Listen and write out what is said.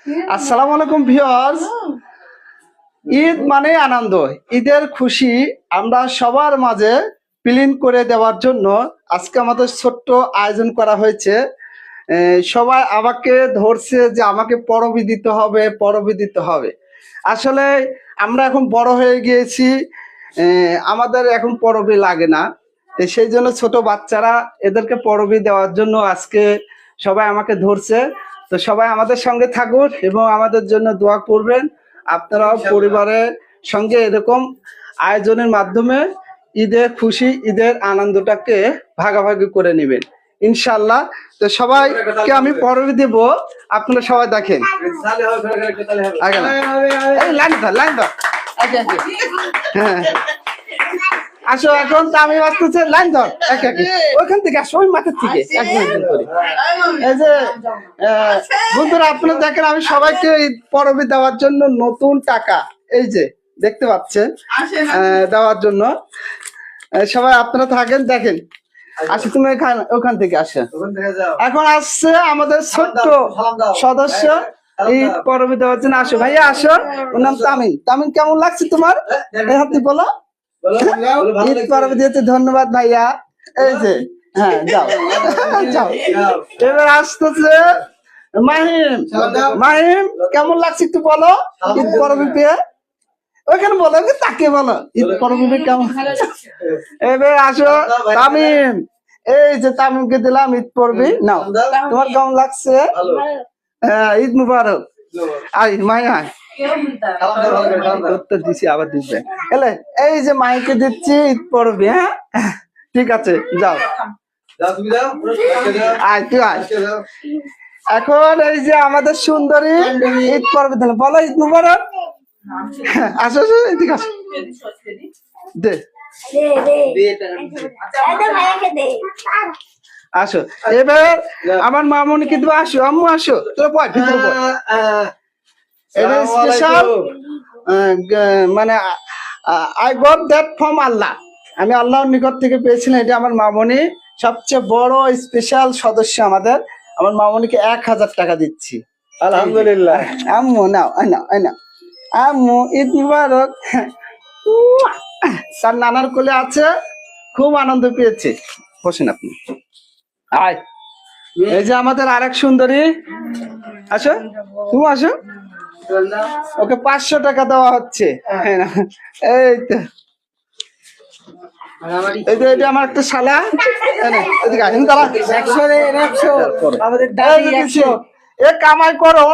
আসসালামু আলাইকুম ভিউয়ার্স। ঈদ মানে আনন্দ, ঈদের খুশি আমরা সবার মাঝে বিলীন করে দেওয়ার জন্য আজকে আমাদের ছোট্ট আয়োজন করা হয়েছে। সবাই আমাকে ধরছে যে আমাকে পরবী দিতে হবে, পরবী দিতে হবে। আসলে আমরা এখন বড় হয়ে গিয়েছি, আমাদের এখন পরবী লাগে না। সেই জন্য ছোট বাচ্চারা এদেরকে পরবী দেওয়ার জন্য আজকে সবাই আমাকে ধরছে। তো সবাই আমাদের সঙ্গে থাকুন এবং আমাদের জন্য দোয়া করবেন। আপনারাও পরিবারের সঙ্গে এরকম আয়োজনের মাধ্যমে ঈদের খুশি, ঈদের আনন্দটাকে ভাগাভাগি করে নেবেন ইনশাল্লাহ। তো সবাইকে আমি পরবী দেব, আপনারা সবাই দেখেন। হ্যাঁ, আসো এখন তো আমি আসতেছে লাইন ধর, ওইখান থেকে আসো, ওই মাঠের থেকে একজন করে। এই যে বন্ধুরা আপনারা দেখেন, আমি সবাইকে পরবী দেওয়ার জন্য নতুন টাকা এই যে দেখতে পাচ্ছেন দেওয়ার জন্য সবাই আপনারা থাকেন দেখেন। আসে তুমি ওখান থেকে আসে। এখন আসছে আমাদের ছোট্ট সদস্য ঈদ পরবী দেওয়ার জন্য। আসো ভাইয়া আসো, ওর নাম তামিম। তামিম কেমন লাগছে তোমার? এই হাতে বলো। ঈদ পরবী দিতে ধন্যবাদ ভাইয়া। এই যে হ্যাঁ যাও যাও। এবার আসতেছে মাহিম। মাহিম কেমন লাগছে একটু বলো ঈদ পরবী পেয়ে। ওইখানে বলো, তাকে বলো ঈদ পরবী কেমন। এবার আসো তামিম। এই যে তামিমকে দিলাম ঈদ পরবী, নাও। তোমার কেমন লাগছে? হ্যাঁ, ঈদ মুবারক। আই মায়া দিছি, আবার দিবে। এলে এই যে মাইকে দিচ্ছি ঈদ পরবী। হ্যাঁ ঠিক আছে, যাও। আয় তুই আয়। এখন এই যে আমাদের সুন্দরী ঈদ পরবী দিল, বলো ঈদ মুবারক। আসো আসো, এদিকে আসো। দে আসো। এবার আমার মামুনিকে দেবো। আসো আম্মু, আসো তোর পর ভিতরে পর। এটা স্পেশাল, মানে আই গট দ্যাট ফ্রম আল্লাহ। আমি আল্লাহর নিকট থেকে পেয়েছিলাম। এটা আমার মামনি, সবচেয়ে বড় স্পেশাল সদস্য আমাদের। আমার মামনিকে 1000 টাকা দিচ্ছি। আলহামদুলিল্লাহ। আম্মু নাও নাও নাও। আম্মু ঈদ মুবারক। তার নানার কোলে আছে, খুব আনন্দ পেয়েছে। বসেন আপনি। আয়, এই যে আমাদের আরেক সুন্দরী। আসো তুমি আসো। ওকে 500 টাকা দেওয়া হচ্ছে। এই তো এই যে এটা আমার একটা শালা। এদিকে আসেন তারা। 100 এ 100 আমাদের দাদি 100 এ কামাই করো।